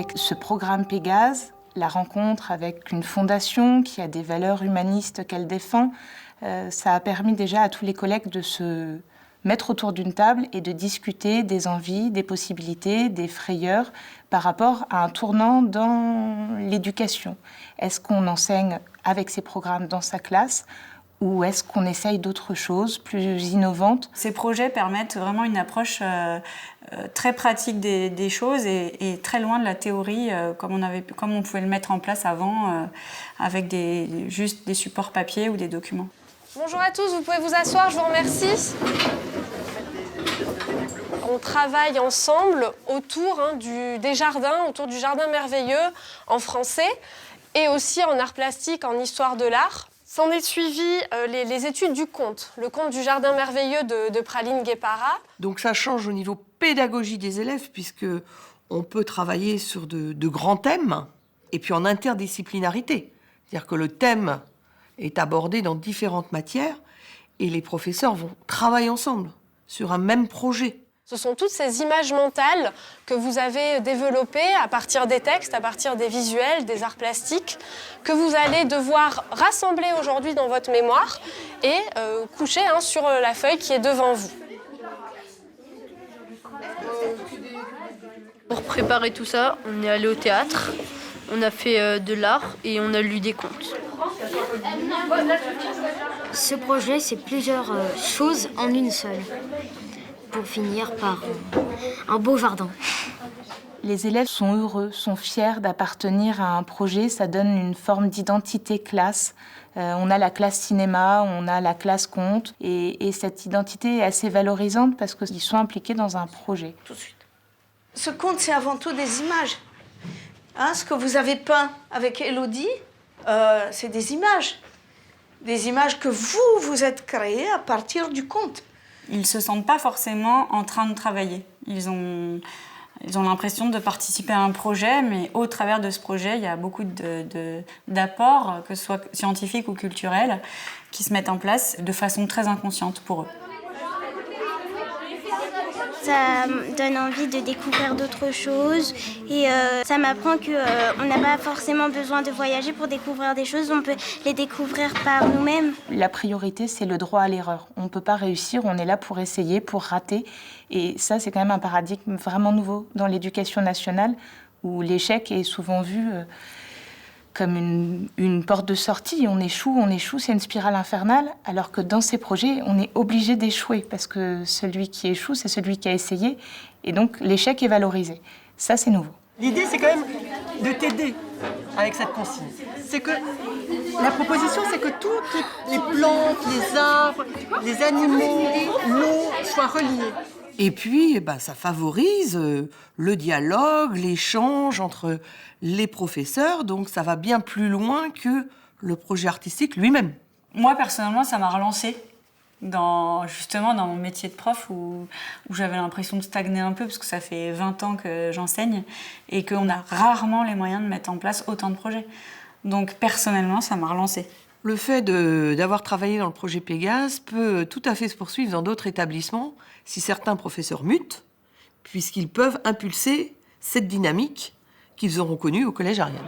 Avec ce programme Pégase, la rencontre avec une fondation qui a des valeurs humanistes qu'elle défend, ça a permis déjà à tous les collègues de se mettre autour d'une table et de discuter des envies, des possibilités, des frayeurs par rapport à un tournant dans l'éducation. Est-ce qu'on enseigne avec ces programmes dans sa classe ou est-ce qu'on essaye d'autres choses plus innovantes? Ces projets permettent vraiment une approche très pratique des choses et très loin de la théorie comme on pouvait le mettre en place avant avec juste des supports papier ou des documents. Bonjour à tous, vous pouvez vous asseoir, je vous remercie. On travaille ensemble autour des jardins, autour du jardin merveilleux en français et aussi en art plastique, en histoire de l'art. S'en est suivi les études du conte, le conte du jardin merveilleux de Praline Guépara. Donc ça change au niveau pédagogie des élèves puisque on peut travailler sur de grands thèmes et puis en interdisciplinarité. C'est-à-dire que le thème est abordé dans différentes matières et les professeurs vont travailler ensemble sur un même projet. Ce sont toutes ces images mentales que vous avez développées à partir des textes, à partir des visuels, des arts plastiques, que vous allez devoir rassembler aujourd'hui dans votre mémoire et coucher sur la feuille qui est devant vous. Pour préparer tout ça, on est allé au théâtre, on a fait de l'art et on a lu des contes. Ce projet, c'est plusieurs choses en une seule, pour finir par un beau jardin. Les élèves sont heureux, sont fiers d'appartenir à un projet, ça donne une forme d'identité classe. On a la classe cinéma, on a la classe conte, et cette identité est assez valorisante parce qu'ils sont impliqués dans un projet. Tout de suite. Ce conte, c'est avant tout des images. Ce que vous avez peint avec Élodie, c'est des images. Des images que vous êtes créées à partir du conte. Ils ne se sentent pas forcément en train de travailler. Ils ont l'impression de participer à un projet, mais au travers de ce projet, il y a beaucoup d'apports, que ce soit scientifiques ou culturels, qui se mettent en place de façon très inconsciente pour eux. Ça me donne envie de découvrir d'autres choses et ça m'apprend qu'on n'a pas forcément besoin de voyager pour découvrir des choses, on peut les découvrir par nous-mêmes. La priorité, c'est le droit à l'erreur. On ne peut pas réussir, on est là pour essayer, pour rater. Et ça, c'est quand même un paradigme vraiment nouveau dans l'éducation nationale où l'échec est souvent vu comme une porte de sortie. On échoue, c'est une spirale infernale, alors que dans ces projets, on est obligé d'échouer, parce que celui qui échoue, c'est celui qui a essayé, et donc l'échec est valorisé. Ça, c'est nouveau. L'idée, c'est quand même de t'aider avec cette consigne. C'est que la proposition, c'est que toutes les plantes, les arbres, les animaux, l'eau soient reliés. Et puis, ça favorise le dialogue, l'échange entre les professeurs, donc ça va bien plus loin que le projet artistique lui-même. Moi, personnellement, ça m'a relancée justement dans mon métier de prof où j'avais l'impression de stagner un peu parce que ça fait 20 ans que j'enseigne et qu'on a rarement les moyens de mettre en place autant de projets. Donc, personnellement, ça m'a relancée. Le fait d'avoir travaillé dans le projet Pégase peut tout à fait se poursuivre dans d'autres établissements si certains professeurs mutent, puisqu'ils peuvent impulser cette dynamique qu'ils auront connue au Collège Ariane.